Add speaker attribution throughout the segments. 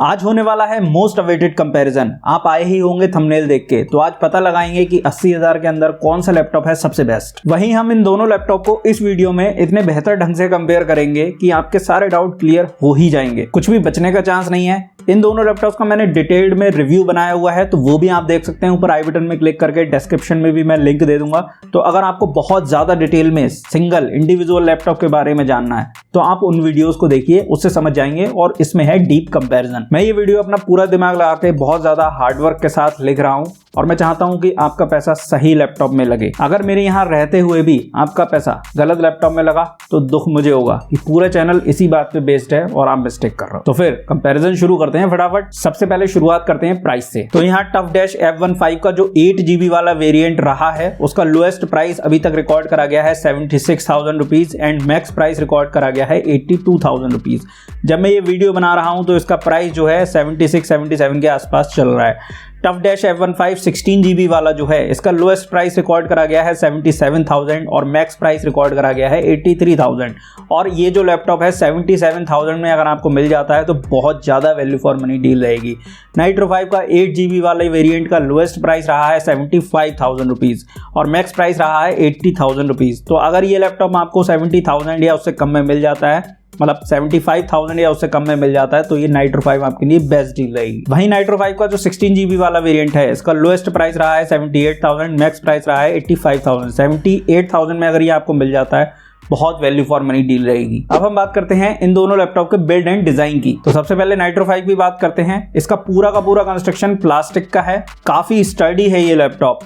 Speaker 1: आज होने वाला है मोस्ट अवेटेड कंपैरिजन। आप आए ही होंगे थंबनेल देख के, तो आज पता लगाएंगे कि 80,000 के अंदर कौन सा लैपटॉप है सबसे बेस्ट। वहीं हम इन दोनों लैपटॉप को इस वीडियो में इतने बेहतर ढंग से कंपेयर करेंगे कि आपके सारे डाउट क्लियर हो ही जाएंगे, कुछ भी बचने का चांस नहीं है। इन दोनों लैपटॉप्स का मैंने डिटेल्ड में रिव्यू बनाया हुआ है, तो वो भी आप देख सकते हैं ऊपर आई बटन में क्लिक करके। डिस्क्रिप्शन में भी मैं लिंक दे दूंगा। तो अगर आपको बहुत ज्यादा डिटेल में सिंगल इंडिविजुअल लैपटॉप के बारे में जानना है तो आप उन वीडियोस को देखिए, उससे समझ जाएंगे। और इसमें है डीप कंपैरिजन। मैं ये वीडियो अपना पूरा दिमाग लगा के बहुत ज्यादा हार्डवर्क के साथ लिख रहा हूं और मैं चाहता हूं कि आपका पैसा सही लैपटॉप में लगे। अगर मेरे यहाँ रहते हुए भी आपका पैसा गलत लैपटॉप में लगा तो दुख मुझे होगा कि पूरा चैनल इसी बात पे बेस्ड है और आप मिस्टेक कर रहे हो। तो फिर कंपैरिजन शुरू करते हैं फटाफट। सबसे पहले शुरुआत करते हैं प्राइस से। तो यहाँ टफ डैश F15 का जो 8GB वाला वेरिएंट रहा है उसका लोएस्ट प्राइस अभी तक रिकॉर्ड करा गया है 76,000 rupees and max price record करा गया है 82,000 रुपीज। जब मैं ये वीडियो बना रहा हूं तो इसका प्राइस जो है 76-77 के आसपास चल रहा है। टफ डैश F15 16GB वाला जो है इसका लोएस्ट प्राइस रिकॉर्ड करा गया है 77,000 और मैक्स प्राइस रिकॉर्ड करा गया है 83,000। और ये जो लैपटॉप है 77,000 में अगर आपको मिल जाता है तो बहुत ज़्यादा वैल्यू फॉर मनी डील रहेगी। नाइट्रो 5 का 8GB वाले वेरिएंट का लोएस्ट प्राइस रहा है 75,000 रुपीज़ और मैक्स प्राइस रहा है 80,000 रुपीज़। तो अगर ये लैपटॉप आपको 70,000 या उससे कम में मिल जाता है, मतलब 75,000 या उससे कम में मिल जाता है, तो ये नाइट्रो 5 आपके लिए बेस्ट डील रहेगी। वहीं नाइट्रो 5 का जो 16GB वाला वेरिएंट है इसका लोएस्ट प्राइस रहा है 78,000, मैक्स प्राइस रहा है 85,000। 78,000 में अगर ये आपको मिल जाता है बहुत वैल्यू फॉर मनी डील रहेगी। अब हम बात करते हैं इन दोनों लैपटॉप के बिल्ड एंड डिजाइन की। तो सबसे पहले नाइट्रो 5 की बात करते हैं। इसका पूरा का पूरा कंस्ट्रक्शन प्लास्टिक का है, काफी स्टर्डी है ये लैपटॉप,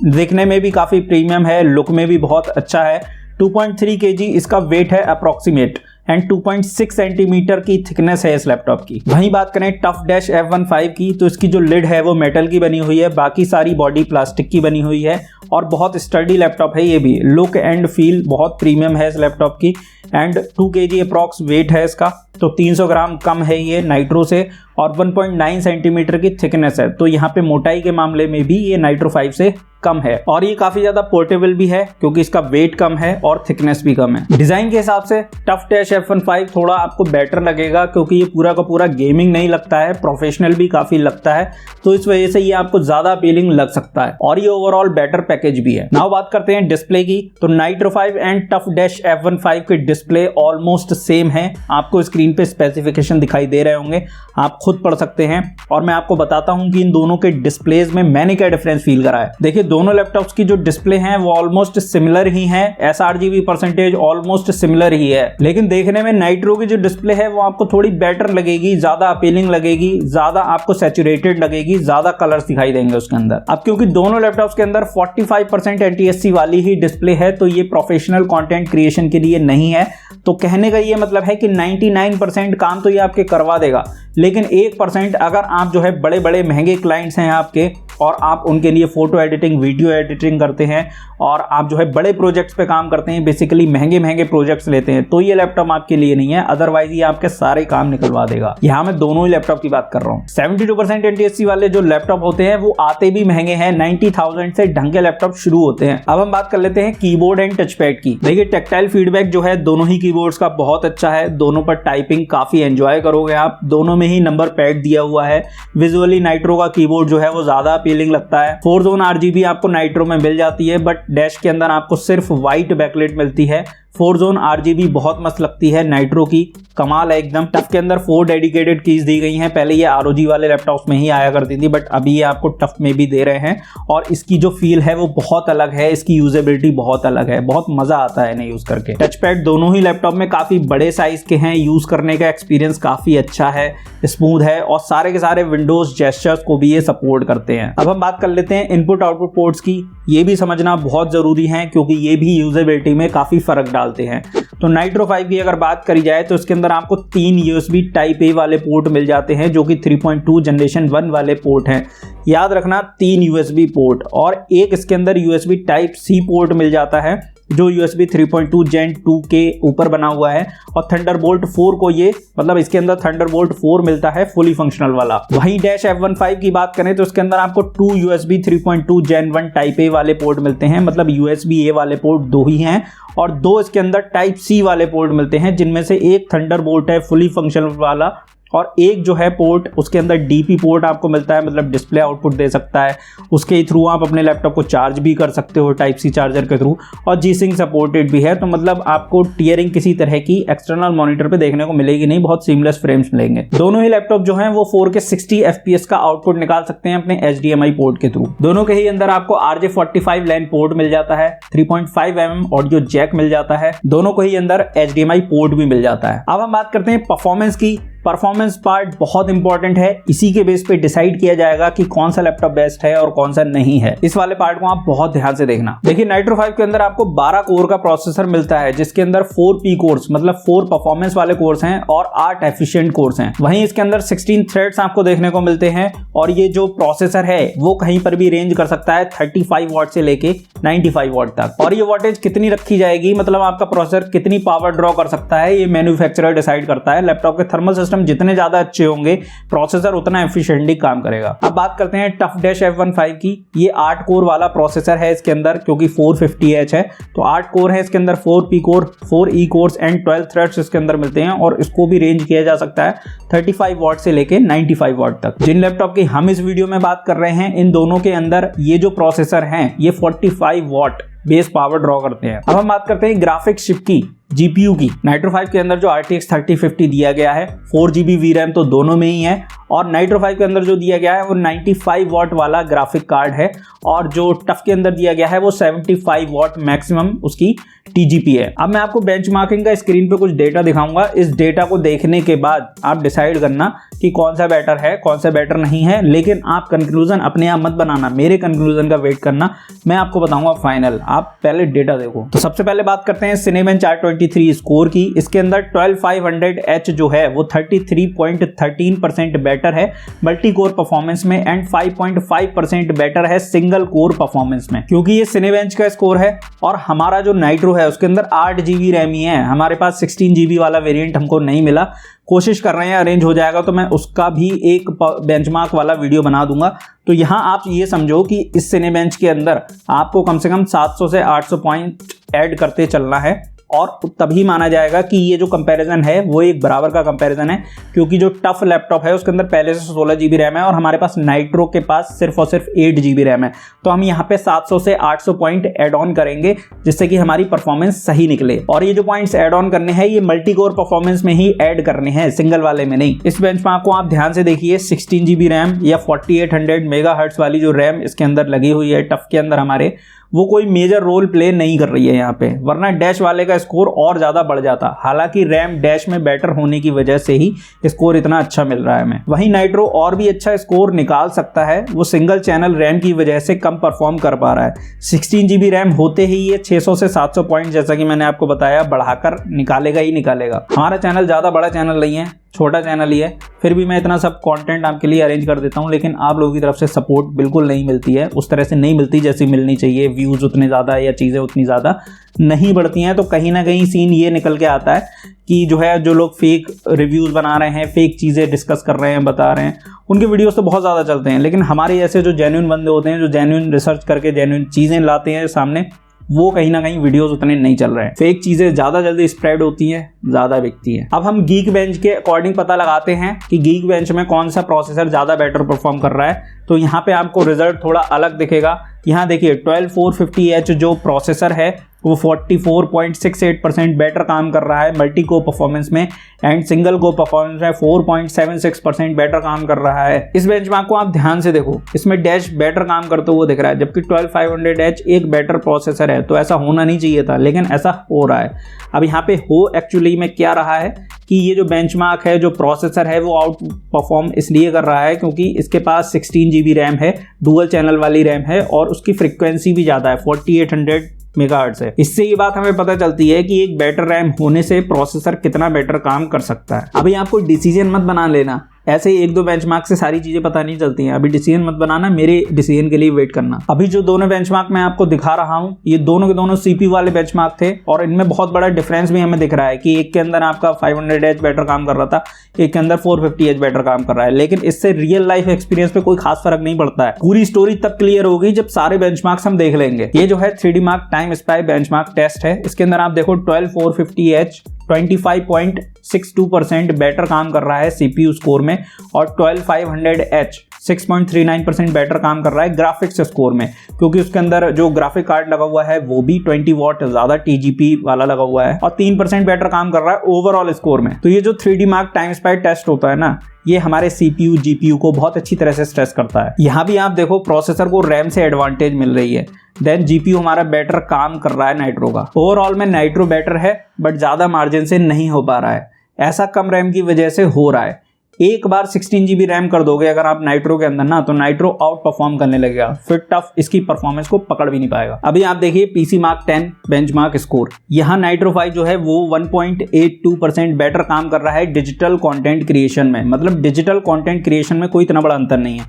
Speaker 1: दिखने में भी काफी प्रीमियम है, लुक में भी बहुत अच्छा है। 2.3 kg इसका वेट है अप्रोक्सीमेट एंड 2.6 सेंटीमीटर की थिकनेस है इस लैपटॉप की। वहीं बात करें टफ डैश F15 की, तो इसकी जो लिड है वो मेटल की बनी हुई है, बाकी सारी बॉडी प्लास्टिक की बनी हुई है और बहुत स्टर्डी लैपटॉप है। ये भी लुक एंड फील बहुत प्रीमियम है इस लैपटॉप की एंड 2 kg अप्रॉक्स वेट है इसका, तो 300 ग्राम कम है ये नाइट्रो से और 1.9 सेंटीमीटर की थिकनेस है। तो यहाँ पे मोटाई के मामले में भी ये नाइट्रो 5 से कम है और ये काफी ज्यादा पोर्टेबल भी है क्योंकि इसका वेट कम है और थिकनेस भी कम है। डिजाइन के हिसाब से टफ डैश F15 थोड़ा आपको बेटर लगेगा क्योंकि ये पूरा का पूरा गेमिंग नहीं लगता है, प्रोफेशनल भी काफी लगता है, तो इस वजह से ये आपको ज्यादा अपीलिंग लग सकता है और ये ओवरऑल बेटर पैकेज भी है। नाउ बात करते हैं डिस्प्ले की। तो nitro 5 and tough dash F15 के डिस्प्ले ऑलमोस्ट सेम है। आपको स्क्रीन पे स्पेसिफिकेशन दिखाई दे रहे होंगे, आप खुद पढ़ सकते हैं और मैं आपको बताता हूं कि इन दोनों के डिस्प्लेज में मैंने क्या डिफरेंस फील करा है। देखिए दोनों लैपटॉप्स की जो डिस्प्ले हैं वो ऑलमोस्ट सिमिलर ही हैं, sRGB परसेंटेज ऑलमोस्ट सिमिलर ही है, लेकिन देखने में नाइट्रो की जो डिस्प्ले है वो आपको थोड़ी बेटर लगेगी, ज्यादा अपीलिंग लगेगी, ज्यादा आपको सैचुरेटेड लगेगी, ज्यादा कलर्स दिखाई देंगे उसके अंदर। अब क्योंकि दोनों लैपटॉप्स के अंदर 45% NTSC वाली ही डिस्प्ले है तो ये प्रोफेशनल कंटेंट क्रिएशन के लिए नहीं है। तो कहने का ये मतलब है कि 99% काम तो ये आपके करवा देगा, लेकिन 1% अगर आप जो है बड़े बड़े महंगे क्लाइंट्स हैं आपके और आप उनके लिए फोटो एडिटिंग वीडियो एडिटिंग करते हैं और आप जो है बड़े प्रोजेक्ट्स पे काम करते हैं, बेसिकली महंगे महंगे प्रोजेक्ट्स लेते हैं, तो ये लैपटॉप आपके लिए नहीं है। अदरवाइज ये आपके सारे काम निकलवा देगा। यहाँ मैं दोनों ही लैपटॉप की बात कर रहा हूँ। 72% NTSC वाले जो लैपटॉप होते हैं वो आते भी महंगे हैं, 90,000 से ढंग के लैपटॉप शुरू होते हैं। अब हम बात कर लेते हैं कीबोर्ड एंड टचपैड की। देखिए टेक्टाइल फीडबैक जो है दोनों ही कीबोर्ड्स का बहुत अच्छा है, दोनों पर टाइपिंग काफी एंजॉय करोगे आप। दोनों में ही नंबर पैड दिया हुआ है। विजुअली नाइट्रो का कीबोर्ड जो है वो ज्यादा अपीलिंग लगता है। 4 जोन RGB आपको नाइट्रो में मिल जाती है, बट डैश के अंदर आपको सिर्फ व्हाइट बैकलाइट मिलती है। 4 जोन RGB बहुत मस्त लगती है नाइट्रो की, कमाल है एकदम। टफ के अंदर 4 डेडिकेटेड कीज दी गई हैं। पहले ये ROG वाले लैपटॉप्स में ही आया करती थी, बट अभी ये आपको टफ में भी दे रहे हैं और इसकी जो फील है वो बहुत अलग है, इसकी यूजेबिलिटी बहुत अलग है, बहुत मजा आता है इन्हें यूज करके। टच पैड दोनों ही लैपटॉप में काफी बड़े साइज के हैं, यूज करने का एक्सपीरियंस काफी अच्छा है, स्मूथ है और सारे के सारे विंडोज जेस्चर्स को भी ये सपोर्ट करते हैं। अब हम बात कर लेते हैं इनपुट आउटपुट पोर्ट्स की। ये भी समझना बहुत जरूरी है क्योंकि ये भी यूजेबिलिटी में काफी फर्क डालते हैं। तो नाइट्रो 5 की अगर बात करी जाए तो इसके अंदर आपको 3 USB टाइप ए वाले पोर्ट मिल जाते हैं जो कि 3.2 जनरेशन 1 वाले पोर्ट हैं। याद रखना 3 USB पोर्ट और एक इसके अंदर USB टाइप सी पोर्ट मिल जाता है जो USB 3.2 Gen 2 के ऊपर बना हुआ है और थंडरबोल्ट 4 को ये मतलब इसके अंदर थंडरबोल्ट 4 मिलता है फुली फंक्शनल वाला। वहीं डैश F15 की बात करें तो इसके अंदर आपको 2 USB 3.2 Gen 1 टाइप ए वाले पोर्ट मिलते हैं, मतलब USB A वाले पोर्ट 2 ही हैं और 2 इसके अंदर टाइप C वाले पोर्ट मिलते हैं जिनमें से एक थंडरबोल्ट है फुली फंक्शनल वाला और एक जो है पोर्ट उसके अंदर डीपी पोर्ट आपको मिलता है, मतलब डिस्प्ले आउटपुट दे सकता है, उसके थ्रू आप अपने लैपटॉप को चार्ज भी कर सकते हो टाइप सी चार्जर के थ्रू, और जी सिंक सपोर्टेड भी है। तो मतलब आपको टीयरिंग किसी तरह की एक्सटर्नल मॉनिटर पे देखने को मिलेगी नहीं, बहुत सीमलेस फ्रेम्स मिलेंगे। दोनों ही लैपटॉप जो हैं वो 4K 60 FPS का आउटपुट निकाल सकते हैं अपने HDMI पोर्ट के थ्रू। दोनों के ही अंदर आपको RJ45 लैन पोर्ट मिल जाता है, 3.5 mm ऑडियो जैक मिल जाता है, दोनों को ही अंदर HDMI पोर्ट भी मिल जाता है। अब हम बात करते हैं परफॉर्मेंस की। परफॉर्मेंस पार्ट बहुत इंपॉर्टेंट है, इसी के बेस पे डिसाइड किया जाएगा कि कौन सा लैपटॉप बेस्ट है और कौन सा नहीं है। इस वाले पार्ट को आप बहुत ध्यान से देखना। देखिए नाइट्रो 5 के अंदर आपको 12 कोर का प्रोसेसर मिलता है, जिसके अंदर 4 P कोर्स मतलब 4 परफॉर्मेंस वाले कोर्स हैं और 8 एफिशिएंट कोर्स हैं। वहीं इसके अंदर 16 थ्रेड्स आपको देखने को मिलते हैं और ये जो प्रोसेसर है वो कहीं पर भी रेंज कर सकता है 35 वॉट से लेके 95 वॉट तक। और ये वोल्टेज कितनी रखी जाएगी, मतलब आपका प्रोसेसर कितनी पावर ड्रॉ कर सकता है, ये मैन्युफैक्चरर डिसाइड करता है। लैपटॉप के थर्मल सिस्टम जितने ज्यादा अच्छे होंगे प्रोसेसर उतना एफिशिएंटली काम करेगा। अब बात करते हैं टफ डैश F15 की। ये 8 कोर वाला प्रोसेसर है इसके अंदर, क्योंकि 450H है तो 8 कोर है इसके अंदर, 4 P core, 4 E course and 12 threads इसके अंदर मिलते हैं और इसको भी रेंज किया जा सकता है 35 वॉट से लेके 95 वॉट तक। जिन लैपटॉप की हम इस वीडियो में बात कर रहे हैं इन दोनों के अंदर ये जो प्रोसेसर हैं ये 45 वॉट बेस पावर ड्रॉ करते हैं। अब हम बात करते हैं ग्राफिक्स चिप की, जीपीयू की। नाइट्रो 5 के अंदर जो RTX 3050 दिया गया है 4GB VRAM तो दोनों में ही है, और नाइट्रो 5 के अंदर जो दिया गया है वो 95 वॉट वाला ग्राफिक कार्ड है, और जो टफ के अंदर दिया गया है वो 75 वॉट मैक्सिमम उसकी TGP है। अब मैं आपको बेंचमार्किंग का स्क्रीन पे कुछ डेटा दिखाऊंगा, इस डेटा को देखने के बाद आप डिसाइड करना कि कौन सा बेटर है कौन सा बेटर नहीं है, लेकिन आप कंक्लूजन अपने आप मत बनाना, मेरे कंक्लूजन का वेट करना, मैं आपको बताऊंगा फाइनल। आप पहले डेटा देखो। तो सबसे पहले बात करते हैं Cinebench R23 स्कोर की। इसके अंदर 12500H जो है वो 33.13% बेटर है मल्टी कोर परफॉर्मेंस में एंड 5.5% बेटर है सिंगल कोर परफॉर्मेंस में, क्योंकि ये Cinebench का स्कोर है और हमारा जो नाइट्रो है उसके अंदर 8GB रैम ही है, हमारे पास 16GB वाला वेरिएंट हमको नहीं मिला। कोशिश कर रहे हैं अरेंज हो जाएगा तो मैं उसका भी एक बेंचमार्क वाला वीडियो बना दूंगा। तो यहाँ आप ये समझो कि इस Cinebench के अंदर आपको कम से कम 700 से 800 पॉइंट ऐड करते चलना है और तभी माना जाएगा कि ये जो कंपैरिजन है वो एक बराबर का कंपैरिजन है, क्योंकि जो टफ लैपटॉप है उसके अंदर पहले से 16GB रैम है और हमारे पास नाइट्रो के पास सिर्फ और सिर्फ 8GB रैम है। तो हम यहाँ पे 700 से 800 पॉइंट ऐड ऑन करेंगे जिससे कि हमारी परफॉर्मेंस सही निकले, और ये जो पॉइंट्स ऐड ऑन करने हैं ये मल्टी कोर परफॉर्मेंस में ही ऐड करने हैं, सिंगल वाले में नहीं। इस बेंचमार्क को आप ध्यान से देखिए, 16GB रैम या 4800 मेगाहर्ट्ज वाली जो रैम इसके अंदर लगी हुई है टफ के अंदर हमारे, वो कोई मेजर रोल प्ले नहीं कर रही है यहाँ पे, वरना डैश वाले का स्कोर और ज्यादा बढ़ जाता। हालांकि रैम डैश में बेटर होने की वजह से ही स्कोर इतना अच्छा मिल रहा है हमें। वहीं नाइट्रो और भी अच्छा स्कोर निकाल सकता है, वो सिंगल चैनल रैम की वजह से कम परफॉर्म कर पा रहा है। 16GB रैम होते ही ये 600 से 700 पॉइंट जैसा कि मैंने आपको बताया बढ़ाकर निकालेगा ही निकालेगा। हमारा चैनल ज्यादा बड़ा चैनल नहीं है, छोटा चैनल ही है, फिर भी मैं इतना सब कंटेंट आपके लिए अरेंज कर देता हूं, लेकिन आप लोगों की तरफ से सपोर्ट बिल्कुल नहीं मिलती है, उस तरह से नहीं मिलती जैसी मिलनी चाहिए। व्यूज उतने ज़्यादा या चीज़ें उतनी ज़्यादा नहीं बढ़ती हैं, तो कहीं ना कहीं सीन ये निकल के आता है कि जो है जो लोग फेक रिव्यूज़ बना रहे हैं, फेक चीज़ें डिस्कस कर रहे हैं, बता रहे हैं, उनके वीडियोस तो बहुत ज़्यादा चलते हैं, लेकिन हमारे जैसे जो जेन्युइन बंदे होते हैं, जो जेन्युइन रिसर्च करके जेन्युइन चीज़ें लाते हैं सामने, वो कहीं ना कहीं वीडियोस उतने नहीं चल रहे हैं। फेक चीजें ज्यादा जल्दी स्प्रेड होती हैं, ज्यादा बिकती हैं। अब हम Geekbench के अकॉर्डिंग पता लगाते हैं कि Geekbench में कौन सा प्रोसेसर ज्यादा बेटर परफॉर्म कर रहा है। तो यहाँ पे आपको रिजल्ट थोड़ा अलग दिखेगा। यहाँ देखिए 12450H जो प्रोसेसर है वो 44.68% बेटर काम कर रहा है मल्टी को परफॉर्मेंस में, एंड सिंगल को परफॉर्मेंस में 4.76% बेटर काम कर रहा है। इस बेंचमार्क को आप ध्यान से देखो, इसमें डैश बेटर काम करते हुए दिख रहा है, जबकि 12500H एक बेटर प्रोसेसर है। तो ऐसा होना नहीं चाहिए था, लेकिन ऐसा हो रहा है। अब यहाँ पे हो एक्चुअली में क्या रहा है कि ये जो बेंचमार्क है, जो प्रोसेसर है, वो आउट परफॉर्म इसलिए कर रहा है क्योंकि इसके पास 16GB रैम है, डुअल चैनल वाली रैम है, और उसकी फ्रीक्वेंसी भी ज़्यादा है, 4800 मेगाहर्ट्ज है। इससे ये बात हमें पता चलती है कि एक बेटर रैम होने से प्रोसेसर कितना बेटर काम कर सकता है। अभी आपको डिसीजन मत बना लेना, ऐसे ही एक दो बेंचमार्क से सारी चीजें पता नहीं चलती हैं। अभी डिसीजन मत बनाना, मेरे डिसीजन के लिए वेट करना। अभी जो दोनों बेंचमार्क मैं आपको दिखा रहा हूं, ये दोनों के दोनों CPU वाले बेंचमार्क थे, और इनमें बहुत बड़ा डिफरेंस भी हमें दिख रहा है कि एक के अंदर आपका 500H बेटर काम कर रहा था, एक के अंदर 450H बेटर काम कर रहा है। लेकिन इससे रियल लाइफ एक्सपीरियंस पे कोई खास फर्क नहीं पड़ता है। पूरी स्टोरी तब क्लियर होगी जब सारे बेंचमार्क्स हम देख लेंगे। ये जो है 3D Mark Time Spy benchmark test है, इसके अंदर आप देखो 12450H 25.62% बेटर काम कर रहा है CPU स्कोर में, और 12500H 6.39% बेटर काम कर रहा है ग्राफिक्स स्कोर में, क्योंकि उसके अंदर जो ग्राफिक कार्ड लगा हुआ है वो भी 20 वॉट ज़्यादा TGP वाला लगा हुआ है, और 3% बेटर काम कर रहा है ओवरऑल स्कोर में। तो ये जो 3D mark time spy test होता है ना, ये हमारे CPU GPU को बहुत अच्छी तरह से स्ट्रेस करता है। यहाँ भी आप देखो प्रोसेसर को रैम से एडवांटेज मिल रही है, देन GPU हमारा बेटर काम कर रहा है नाइट्रो का। ओवरऑल में नाइट्रो बेटर है, बट ज़्यादा मार्जिन से नहीं हो पा रहा है। ऐसा कम रैम की वजह से हो रहा है। एक बार 16 GB रैम कर दोगे अगर आप नाइट्रो के अंदर ना, तो नाइट्रो आउट परफॉर्म करने लगेगा, फिर टफ इसकी परफॉर्मेंस को पकड़ भी नहीं पाएगा। अभी आप देखिए PC Mark 10 बेंचमार्क स्कोर, यहाँ नाइट्रो 5 जो है वो 1.82% बेटर काम कर रहा है डिजिटल कंटेंट क्रिएशन में। मतलब डिजिटल कंटेंट क्रिएशन में कोई इतना बड़ा अंतर नहीं है।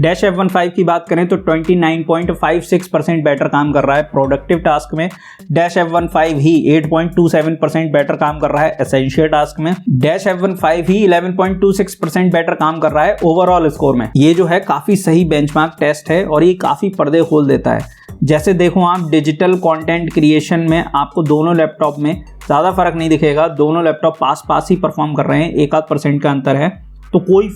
Speaker 1: डैश F15 की बात करें तो 29.56% बेटर काम कर रहा है प्रोडक्टिव टास्क में। डैश F15 ही 8.27% बेटर काम कर रहा है एसेंशियल टास्क में। डैश F15 ही 11.26% बेटर काम कर रहा है ओवरऑल स्कोर में। ये जो है काफ़ी सही बेंचमार्क टेस्ट है और ये काफ़ी पर्दे खोल देता है। जैसे देखो आप डिजिटल कंटेंट क्रिएशन में आपको दोनों लैपटॉप में ज़्यादा फर्क नहीं दिखेगा, दोनों लैपटॉप पास ही परफॉर्म कर रहे हैं, 1-8% का अंतर है, तो कोई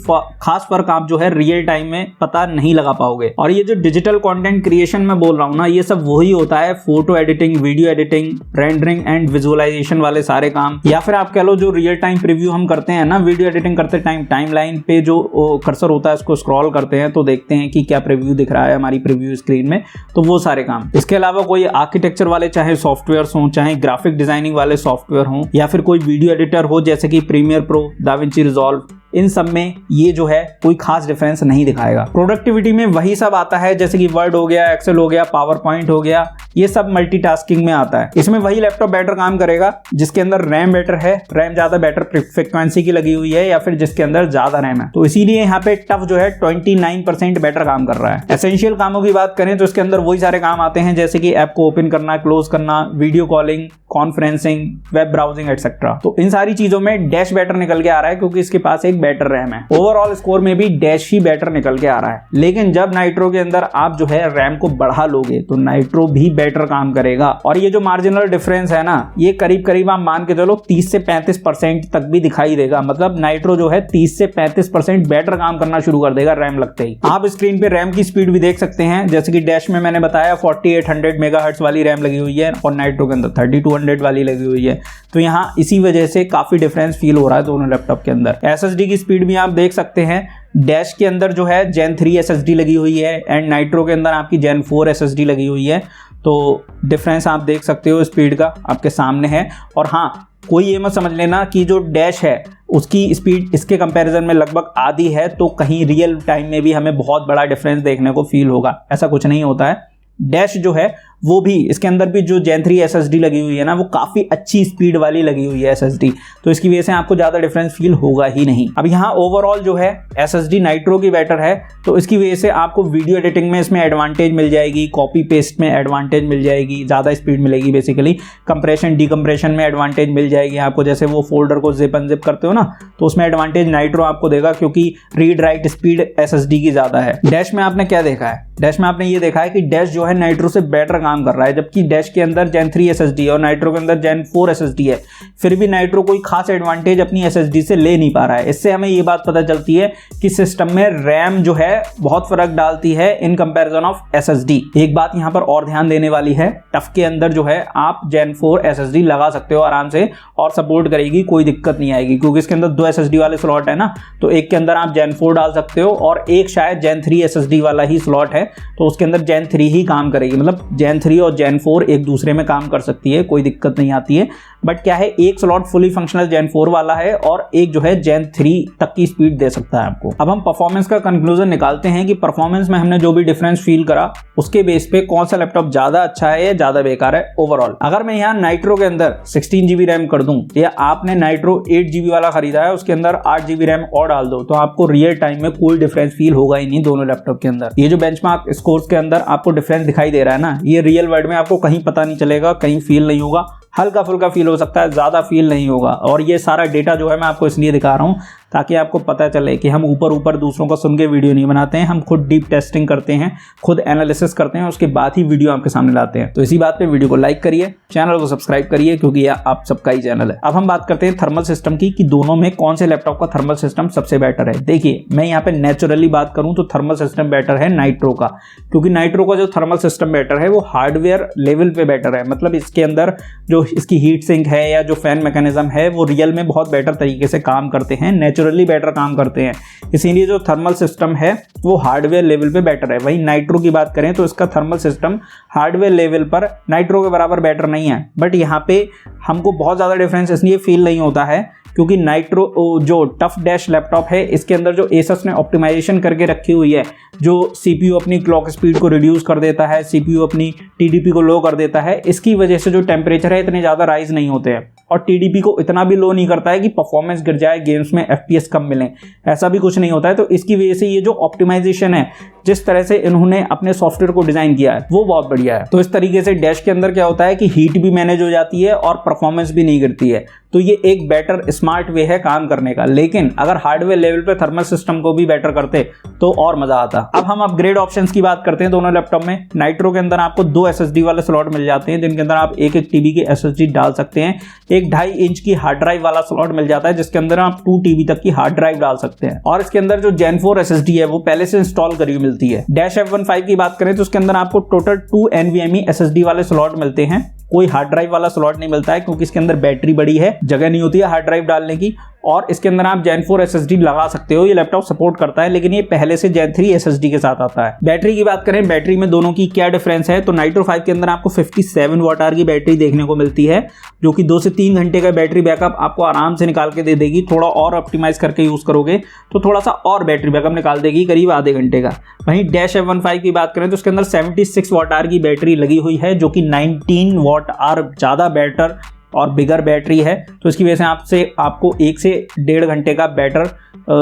Speaker 1: खास फर्क आप जो है रियल टाइम में पता नहीं लगा पाओगे। और ये जो डिजिटल कंटेंट क्रिएशन में बोल रहा हूँ ना, ये सब वही होता है photo editing, video editing, rendering and visualisation वाले सारे काम, या फिर आप कह लो जो रियल टाइम प्रीव्यू हम करते हैं ना वीडियो एडिटिंग करते टाइम, टाइमलाइन पे जो कर्सर होता है उसको स्क्रॉल करते हैं तो देखते हैं कि क्या प्रीव्यू दिख रहा है हमारी प्रीव्यू स्क्रीन में, तो वो सारे काम। इसके अलावा कोई आर्किटेक्चर वाले चाहे सॉफ्टवेयर हों, चाहे ग्राफिक डिजाइनिंग वाले सॉफ्टवेयर हों, या फिर कोई वीडियो एडिटर हो जैसे कि प्रीमियर प्रो, दाविंची रिजॉल्व, इन सब में ये जो है कोई खास डिफरेंस नहीं दिखाएगा। प्रोडक्टिविटी में वही सब आता है जैसे कि वर्ड हो गया, एक्सेल हो गया, पावर पॉइंट हो गया, ये सब मल्टीटास्किंग में आता है। इसमें वही लैपटॉप बेटर काम करेगा जिसके अंदर रैम बेटर है, रैम ज्यादा बेटर फ्रिक्वेंसी की लगी हुई है, या फिर जिसके अंदर ज्यादा रैम है। तो इसीलिए यहाँ पे टफ जो है 29% बेटर काम कर रहा है। एसेंशियल कामों की बात करें तो इसके अंदर वही सारे काम आते हैं जैसे कि ऐप को ओपन करना, क्लोज करना, video calling, conferencing, web browsing etcetera. तो इन सारी चीजों में डैश बेटर निकल के आ रहा है क्योंकि इसके पास एक बेटर रैम है। ओवरऑल स्कोर में भी डैश ही बेटर निकल के आ रहा है। लेकिन जब नाइट्रो के अंदर आप जो है रैम को बढ़ा लोगे तो नाइट्रो भी बेटर काम करेगा। और ये जो मार्जिनल डिफरेंस है ना, ये करीब करीब आप मान के चलो 30 से 35% तक भी दिखाई देगा। मतलब नाइट्रो जो है 30 से 35% बेटर काम करना शुरू कर देगा रैम लगते ही। आप स्क्रीन पे रैम की स्पीड भी देख सकते हैं, जैसे कि डैश में मैंने बताया 4800 मेगाहर्ट्ज वाली रैम लगी हुई है और नाइट्रो के अंदर 3200 वाली लगी हुई है। तो यहाँ इसी वजह से काफी डिफरेंस फील हो रहा है दोनों लैपटॉप के अंदर। SSD की स्पीड भी आप देख सकते हैं, डैश के अंदर जो है Gen 3 SSD लगी हुई है एंड नाइट्रो के अंदर आपकी Gen 4 SSD लगी हुई है। तो डिफरेंस आप देख सकते हो स्पीड का, आपके सामने है। और हाँ, कोई ये मत समझ लेना कि जो डैश है उसकी स्पीड इसके कंपैरिजन में लगभग आधी है तो कहीं रियल टाइम में भी हमें बहुत बड़ा डिफरेंस देखने को फील होगा, ऐसा कुछ नहीं होता है। डैश जो है वो भी इसके अंदर भी जो Gen 3 SSD लगी हुई है ना, वो काफ़ी अच्छी स्पीड वाली लगी हुई है SSD, तो इसकी वजह से आपको ज़्यादा डिफरेंस फील होगा ही नहीं। अब यहाँ ओवरऑल जो है SSD नाइट्रो की बेटर है, तो इसकी वजह से आपको वीडियो एडिटिंग में इसमें एडवांटेज मिल जाएगी, कॉपी पेस्ट में एडवांटेज मिल जाएगी, ज़्यादा स्पीड मिलेगी बेसिकली। कंप्रेशन डिकम्प्रेशन में एडवांटेज मिल जाएगी आपको, जैसे वो फोल्डर को जिप अनजिप करते हो ना, तो उसमें एडवांटेज नाइट्रो आपको देगा क्योंकि रीड राइट स्पीड SSD की ज़्यादा है। डैश में आपने क्या देखा है? डैश में आपने ये देखा है कि डैश जो है नाइट्रो से बेटर काम कर रहा है, जबकि डैश के अंदर Gen 3 SSD है और नाइट्रो के अंदर Gen 4 SSD है, फिर भी नाइट्रो कोई खास एडवांटेज अपनी SSD से ले नहीं पा रहा है। इससे हमें ये बात पता चलती है कि सिस्टम में रैम जो है बहुत फर्क डालती है इन कंपैरिजन ऑफ SSD। एक बात यहाँ पर और ध्यान देने वाली है, टफ के अंदर जो है आप Gen 4 SSD लगा सकते हो आराम से और सपोर्ट करेगी, कोई दिक्कत नहीं आएगी, क्योंकि इसके अंदर 2 SSD वाले स्लॉट है ना, तो एक के अंदर आप Gen 4 डाल सकते हो और एक शायद Gen 3 SSD वाला ही स्लॉट है, तो उसके अंदर Gen 3 ही काम करेगी। मतलब Gen 3 और Gen 4 एक दूसरे में काम कर सकती है, कोई दिक्कत नहीं आती है। बट क्या है, एक स्लॉट फुली फंक्शनल Gen 4 वाला है और एक जो है Gen 3 तक की स्पीड दे सकता है आपको। अब हम परफॉर्मेंस का कंक्लूजन निकालते हैं कि परफॉर्मेंस में हमने जो भी डिफरेंस फील करा उसके बेस पे कौन सा लैपटॉप ज्यादा अच्छा है या ज्यादा बेकार है ओवरऑल। अगर मैं यहाँ नाइट्रो के अंदर 16 GB रैम कर दूं या आपने नाइट्रो 8 GB वाला खरीदा है उसके अंदर 8 GB रैम और डाल दो, तो आपको रियल टाइम में कोई डिफरेंस फील होगा ही नहीं दोनों लैपटॉप के अंदर। ये जो बेंचमार्क स्कोर्स के अंदर आपको डिफरेंस दिखाई दे रहा है ना, ये रियल वर्ल्ड में आपको कहीं पता नहीं चलेगा, कहीं फील नहीं होगा। हल्का फुल्का फील हो सकता है, ज़्यादा फील नहीं होगा। और ये सारा डेटा जो है मैं आपको इसलिए दिखा रहा हूँ ताकि आपको पता चले कि हम ऊपर दूसरों का सुन के वीडियो नहीं बनाते हैं, हम खुद डीप टेस्टिंग करते हैं, खुद एनालिसिस करते हैं, उसके बाद ही वीडियो आपके सामने लाते हैं। तो इसी बात पे वीडियो को लाइक करिए, चैनल को सब्सक्राइब करिए, क्योंकि यह आप सबका ही चैनल है। अब हम बात करते हैं थर्मल सिस्टम की कि दोनों में कौन से लैपटॉप का थर्मल सिस्टम सबसे बेटर है। देखिए, मैं यहाँ पे नेचुरली बात करूँ तो थर्मल सिस्टम बेटर है नाइट्रो का, क्योंकि नाइट्रो का जो थर्मल सिस्टम बेटर है वो हार्डवेयर लेवल पे बेटर है। मतलब इसके अंदर जो इसकी हीट सिंक है या जो फैन मैकेनिज्म है वो रियल में बहुत बेटर तरीके से काम करते हैं, नेचुरली बेटर काम करते हैं। इसीलिए जो थर्मल सिस्टम है वो हार्डवेयर लेवल पे बेटर है। वहीं नाइट्रो की बात करें तो इसका थर्मल सिस्टम हार्डवेयर लेवल पर नाइट्रो के बराबर बेटर नहीं है, बट यहाँ पे हमको बहुत ज़्यादा डिफरेंस इसलिए फील नहीं होता है क्योंकि नाइट्रो जो टफ डैश लैपटॉप है इसके अंदर जो एसस ने ऑप्टिमाइजेशन करके रखी हुई है, जो सीपीयू अपनी क्लॉक स्पीड को रिड्यूस कर देता है, सीपीयू अपनी टीडीपी को लो कर देता है, इसकी वजह से जो टेम्परेचर है इतने ज़्यादा राइज नहीं होते हैं और टीडीपी को इतना भी लो नहीं करता है कि परफॉर्मेंस गिर जाए, गेम्स में एफपीएस कम मिले, ऐसा भी कुछ नहीं होता है। तो इसकी वजह से ये जो ऑप्टिमाइजेशन है, जिस तरह से इन्होंने अपने सॉफ्टवेयर को डिज़ाइन किया है वो बहुत बढ़िया है। तो इस तरीके से डैश के अंदर क्या होता है कि हीट भी मैनेज हो जाती है और परफॉर्मेंस भी नहीं गिरती है। तो ये एक बेटर स्मार्ट वे है काम करने का। लेकिन अगर हार्डवेयर लेवल पे थर्मल सिस्टम को भी बेटर करते तो और मजा आता। अब हम अपग्रेड ऑप्शंस की बात करते हैं दोनों लैपटॉप में। नाइट्रो के अंदर आपको 2 एसएसडी वाले स्लॉट मिल जाते हैं जिनके अंदर आप 1-1 टीबी के एसएसडी डाल सकते हैं। एक 2.5 इंच की हार्ड ड्राइव वाला स्लॉट मिल जाता है जिसके अंदर आप 2 टीबी तक की हार्ड ड्राइव डाल सकते हैं। और इसके अंदर जो Gen 4 एसएसडी है वो पहले से इंस्टॉल करी हुई मिलती है। डैश F15 की बात करें तो उसके अंदर आपको टोटल 2 NVMe एसएसडी वाले स्लॉट मिलते हैं, कोई हार्ड ड्राइव वाला स्लॉट नहीं मिलता है क्योंकि इसके अंदर बैटरी बड़ी है, जगह नहीं होती है हार्ड ड्राइव डालने की। और इसके अंदर आप Gen 4 SSD लगा सकते हो, ये लैपटॉप सपोर्ट करता है, लेकिन ये पहले से Gen 3 SSD के साथ आता है। बैटरी की बात करें, बैटरी में दोनों की क्या डिफरेंस है तो नाइट्रो 5 के अंदर आपको 57 वाट आवर की बैटरी देखने को मिलती है, जो कि 2 से 3 घंटे का बैटरी बैकअप आपको आराम से निकाल के दे देगी। थोड़ा और ऑप्टिमाइज करके यूज करोगे तो थोड़ा सा और बैटरी बैकअप निकाल देगी, करीब आधे घंटे का। वहीं डैश F15 की बात करें तो उसके अंदर 76 वाट आवर की बैटरी लगी हुई है, जो कि 19 वाट आवर ज़्यादा बेटर और बिगर बैटरी है। तो इसकी वजह से आपको 1 से 1.5 घंटे का बेटर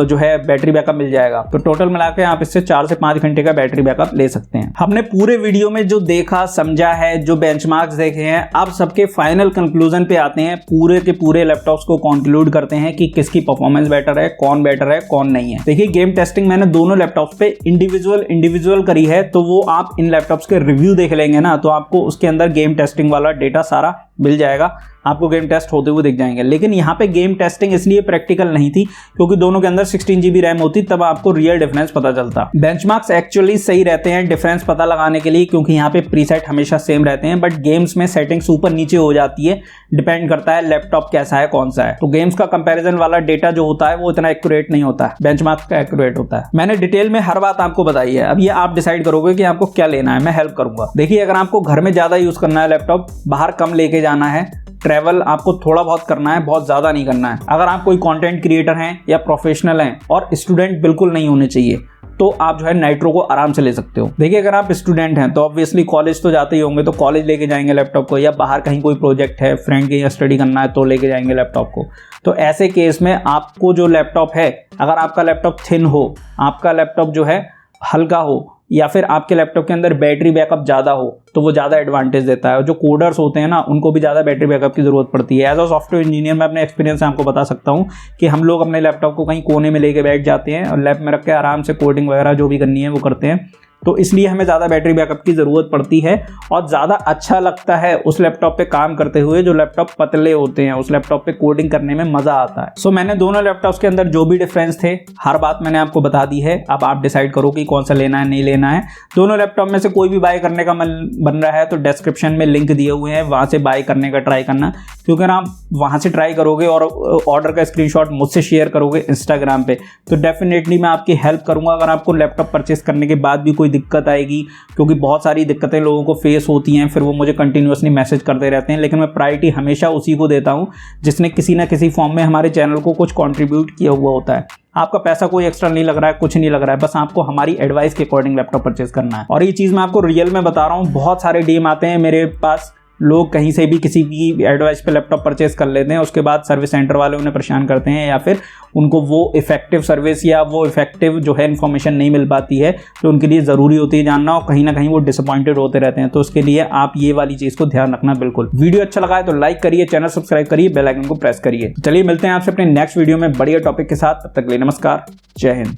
Speaker 1: जो है बैटरी बैकअप मिल जाएगा। तो टोटल मिला के आप इससे 4 से 5 घंटे का बैटरी बैकअप ले सकते हैं। हमने पूरे वीडियो में जो देखा समझा है, जो बेंचमार्क्स देखे हैं, अब सबके फाइनल कंक्लूजन पे आते हैं। पूरे के पूरे लैपटॉप्स को कंक्लूड करते हैं कि किसकी परफॉर्मेंस बेटर है, कौन नहीं है। देखिए, गेम टेस्टिंग मैंने दोनों लैपटॉप्स पे इंडिविजुअल करी है, तो वो आप इन लैपटॉप्स के रिव्यू देख लेंगे ना तो आपको उसके अंदर गेम टेस्टिंग वाला डेटा सारा मिल जाएगा, आपको गेम टेस्ट होते हुए दिख जाएंगे। लेकिन यहाँ पे गेम टेस्टिंग इसलिए प्रैक्टिकल नहीं थी क्योंकि दोनों के अंदर 16 GB रैम होती, तब आपको रियल डिफरेंस पता चलता। बेंचमार्क्स एक्चुअली सही रहते हैं डिफरेंस पता लगाने के लिए, क्योंकि यहाँ पे प्रीसेट हमेशा सेम रहते हैं, बट गेम्स में सेटिंग्स ऊपर नीचे हो जाती है, डिपेंड करता है लैपटॉप कैसा है, कौन सा है। तो गेम्स का कंपैरिजन वाला डेटा जो होता है वो इतना एक्यूरेट नहीं होता है, बेंचमार्क्स का एक्यूरेट होता है। मैंने डिटेल में हर बात आपको बताई है, अब ये आप डिसाइड करोगे कि आपको क्या लेना है, मैं हेल्प करूंगा। देखिए, अगर आपको घर में ज्यादा यूज करना है लैपटॉप, बाहर कम लेके जाना है, ट्रैवल आपको थोड़ा बहुत करना है, बहुत ज़्यादा नहीं करना है, अगर आप कोई कंटेंट क्रिएटर हैं या प्रोफेशनल हैं और स्टूडेंट बिल्कुल नहीं होने चाहिए, तो आप जो है नाइट्रो को आराम से ले सकते हो। देखिए, अगर आप स्टूडेंट हैं तो ऑब्वियसली कॉलेज तो जाते ही होंगे, तो कॉलेज लेके जाएंगे लैपटॉप को, या बाहर कहीं कोई प्रोजेक्ट है, फ्रेंड के या स्टडी करना है तो लेके जाएंगे लैपटॉप को। तो ऐसे केस में आपको जो लैपटॉप है, अगर आपका लैपटॉप थिन हो, आपका लैपटॉप जो है हल्का हो, या फिर आपके लैपटॉप के अंदर बैटरी बैकअप ज़्यादा हो, तो वो ज़्यादा एडवांटेज देता है। और जो कोडर्स होते हैं ना, उनको भी ज़्यादा बैटरी बैकअप की ज़रूरत पड़ती है। एज अ सॉफ्टवेयर इंजीनियर मैं अपने एक्सपीरियंस से आपको बता सकता हूँ कि हम लोग अपने लैपटॉप को कहीं कोने में लेके बैठ जाते हैं और लैब में रख के आराम से कोडिंग वगैरह जो भी करनी है वो करते हैं, तो इसलिए हमें ज़्यादा बैटरी बैकअप की ज़रूरत पड़ती है। और ज़्यादा अच्छा लगता है उस लैपटॉप पे काम करते हुए जो लैपटॉप पतले होते हैं, उस लैपटॉप पे कोडिंग करने में मज़ा आता है। सो मैंने दोनों लैपटॉप्स के अंदर जो भी डिफरेंस थे, हर बात मैंने आपको बता दी है। अब आप डिसाइड करो कि कौन सा लेना है, नहीं लेना है। दोनों लैपटॉप में से कोई भी बाय करने का मन बन रहा है तो डिस्क्रिप्शन में लिंक दिए हुए हैं, वहाँ से बाय करने का ट्राई करना, क्योंकि अगर आप वहाँ से ट्राई करोगे और ऑर्डर का स्क्रीनशॉट मुझसे शेयर करोगे इंस्टाग्राम पे, तो डेफिनेटली मैं आपकी हेल्प करूँगा। अगर आपको लैपटॉप परचेस करने के बाद भी कोई दिक्कत आएगी, क्योंकि बहुत सारी दिक्कतें लोगों को फेस होती हैं, फिर वो मुझे कंटिन्यूअसली मैसेज करते रहते हैं, लेकिन मैं प्रायोरिटी हमेशा उसी को देता हूं जिसने किसी ना किसी फॉर्म में हमारे चैनल को कुछ कंट्रीब्यूट किया हुआ होता है। आपका पैसा कोई एक्स्ट्रा नहीं लग रहा है, कुछ नहीं लग रहा है, बस आपको हमारी एडवाइस के अकॉर्डिंग लैपटॉप परचेज करना है। और ये चीज़ मैं आपको रियल में बता रहा हूँ, बहुत सारे डीएम आते हैं मेरे पास लोग कहीं से भी किसी भी एडवाइस पे लैपटॉप परचेस कर लेते हैं, उसके बाद सर्विस सेंटर वाले उन्हें परेशान करते हैं या फिर उनको वो इफेक्टिव सर्विस या वो इफेक्टिव जो है इन्फॉर्मेशन नहीं मिल पाती है जो उनके लिए ज़रूरी होती है जानना, और कहीं ना कहीं वो डिसअपॉइंटेड होते रहते हैं। तो उसके लिए आप ये वाली चीज़ को ध्यान रखना बिल्कुल। वीडियो अच्छा लगा है तो लाइक करिए, चैनल सब्सक्राइब करिए, बेल आइकन को प्रेस करिए। चलिए मिलते हैं आपसे अपने नेक्स्ट वीडियो में बढ़िया टॉपिक के साथ। तब तक के लिए नमस्कार, जय हिंद।